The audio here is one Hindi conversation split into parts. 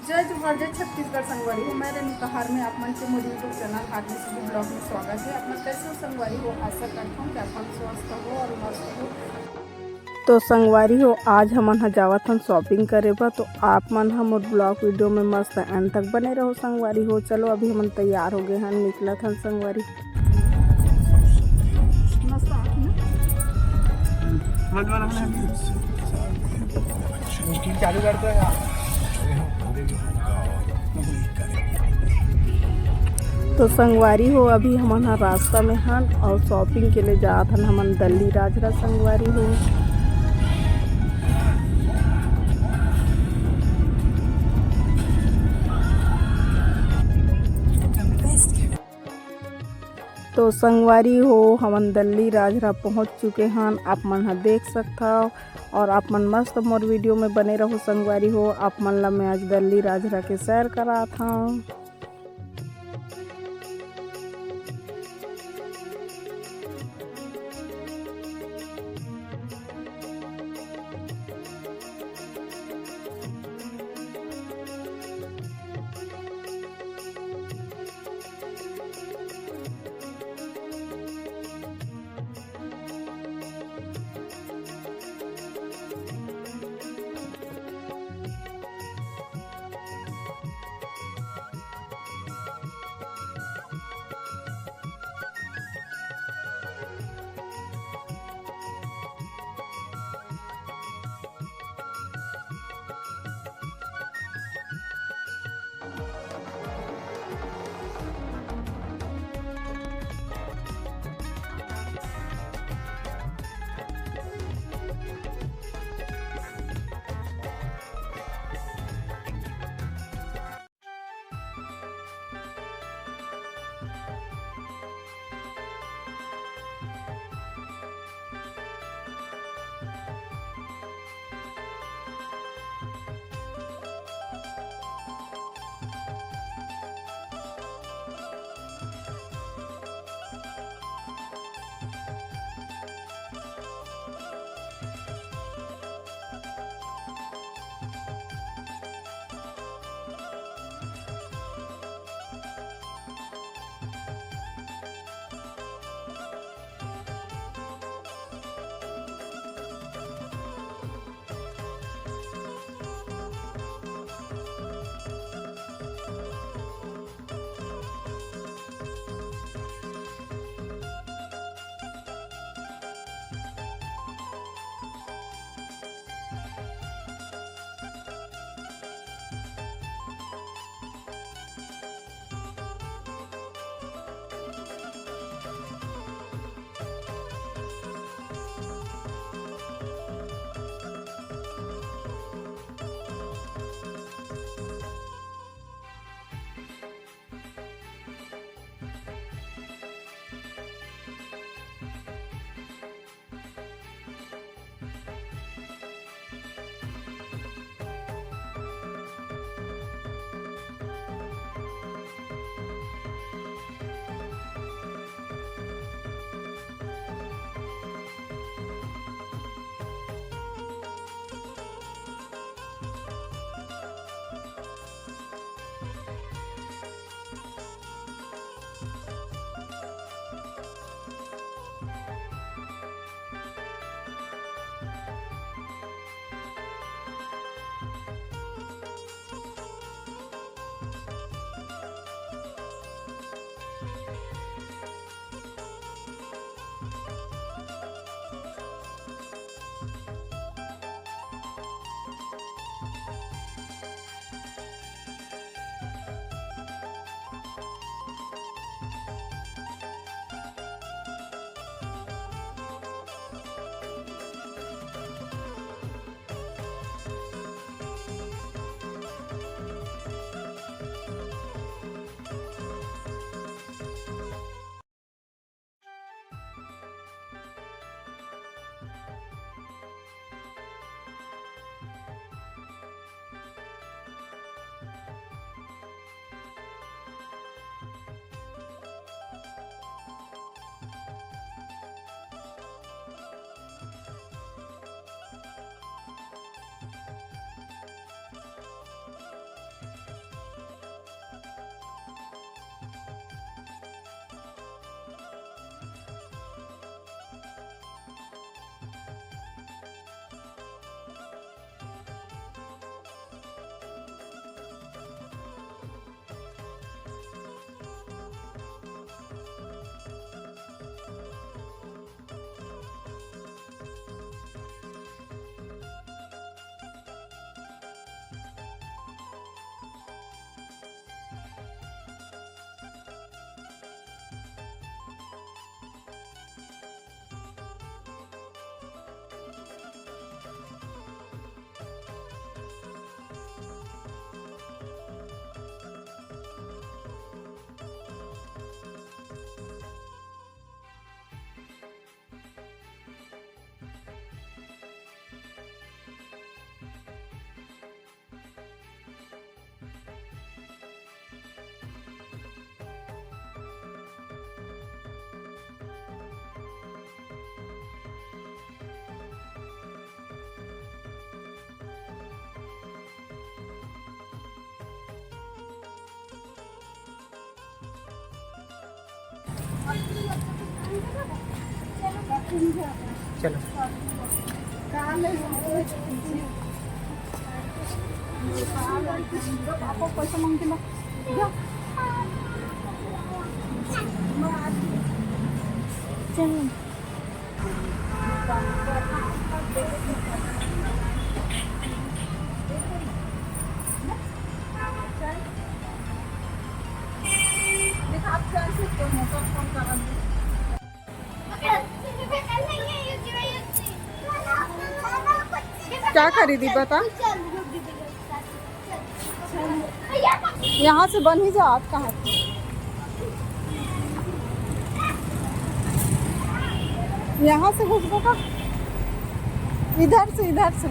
जय जोहार जय छत्तीसगढ़ संगवारी हो। मैं रेणुका हार में आप मन के मोर YouTube channel hardly city blog में स्वागत है। अपना कैसे हो संगवारी हो, आशा करता हूँ कि आप स्वस्थ हो और मस्त हो। तो संगवारी हो, आज हमन ह जावत हन शॉपिंग करे बा, तो आप मन ह मोर ब्लॉग वीडियो में मस्त एंड तक बने रहो संगवारी हो। चलो अभी हमन तैयार हो गए हन, निकलत हन संगवारी। चालू कर दो यार। तो संगवारी हो, अभी हमन ह रास्ता में हन और शॉपिंग के लिए जात हन हमन दिल्ली राजरा संगवारी हो। तो संगवारी हो, हमन दिल्ली राजरा पहुंच चुके हन, आप मन ह देख सकता हो। और आप मन मस्त मोर वीडियो में बने रहो संगवारी हो। आप मन ला मैं आज दिल्ली राजरा के सैर करात हूँ। चलो पैसा मांगते ना चलो क्या खरीदी बता यहाँ से बन ही जाओ आप कहाँ यहाँ से घुसबो का इधर से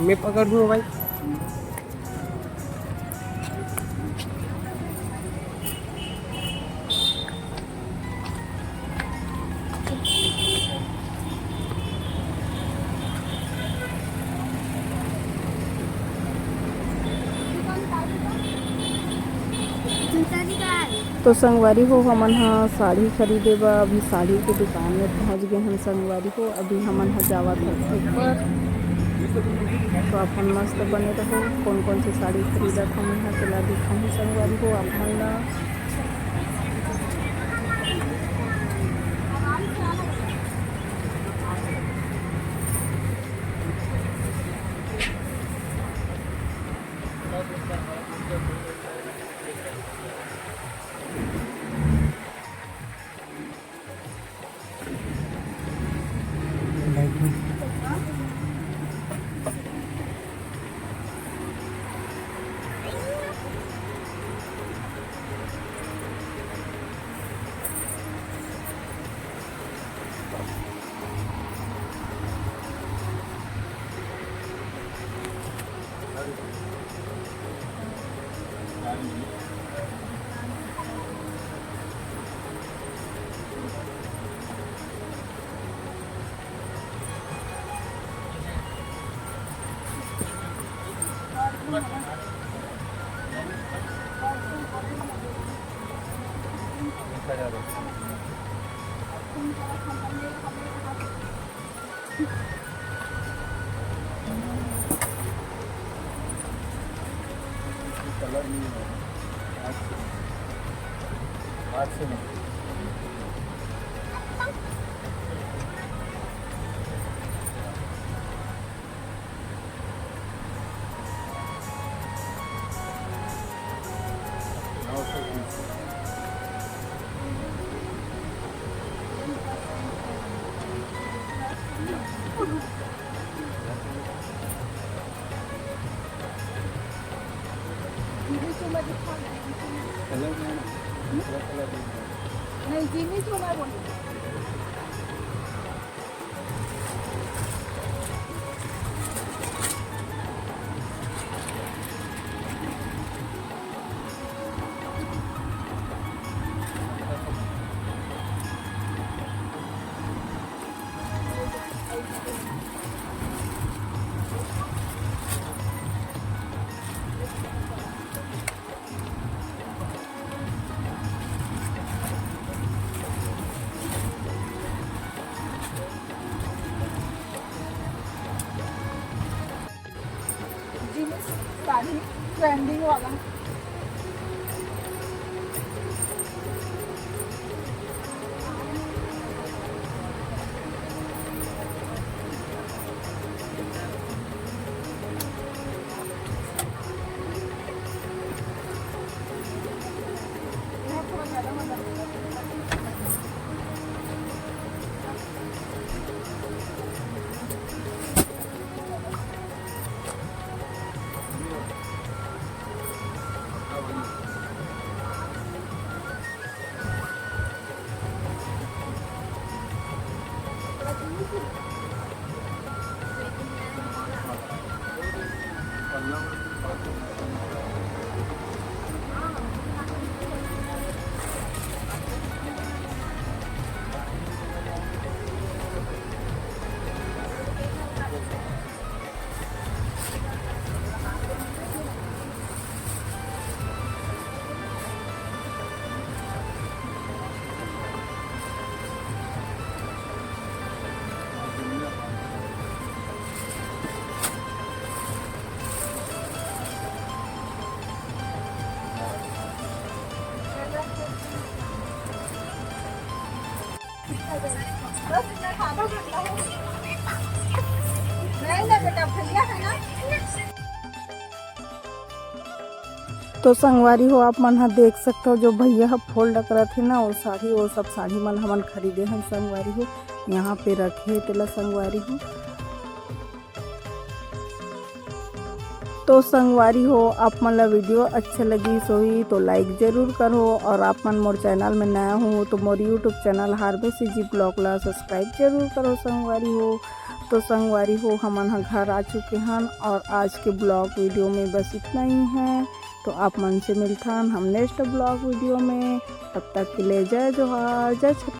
मैं पकड़ दूँ भाई। तो संगवारी हो हमन हाँ साड़ी खरीदे बा अभी साड़ी के दुकान में पहुंच गए हम संगवारी हो। अभी हमन हाँ जावत है ऊपर तो अपन मस्त बने रहो कौन कौन सी साड़ी खरीदत हम यहाँ चला दिखाऊँ संगवारी हो अपन ला। कलर नहीं है आज से नहीं। नहीं जीन्स को मैं बोलूँ जीन्स साड़ी ट्रेंडिंग वाला नहीं ना बेटा, भैया है ना। तो संगवारी हो आप मन हा देख सकते हो, जो भैया हा फोल्ड करत थे ना वो सब साड़ी मन हमन खरीदे हैं संगवारी हो, यहाँ पे रखे तेला संगवारी हो। तो संगवारी हो आप मन ला वीडियो अच्छा लगी सोही तो लाइक जरूर करो, और आप मन मोर चैनल में नया हो तो मोर यूट्यूब चैनल हार्वेसी जी ब्लॉग ला सब्सक्राइब जरूर करो संगवारी हो। तो संगवारी हो हमन हा घर आ चुके हैं, और आज के ब्लॉग वीडियो में बस इतना ही है। तो आप मन से मिलथन हम नेक्स्ट ब्लॉग वीडियो में, तब तक के लिए जय जोहार, जय छत्तीसगढ़।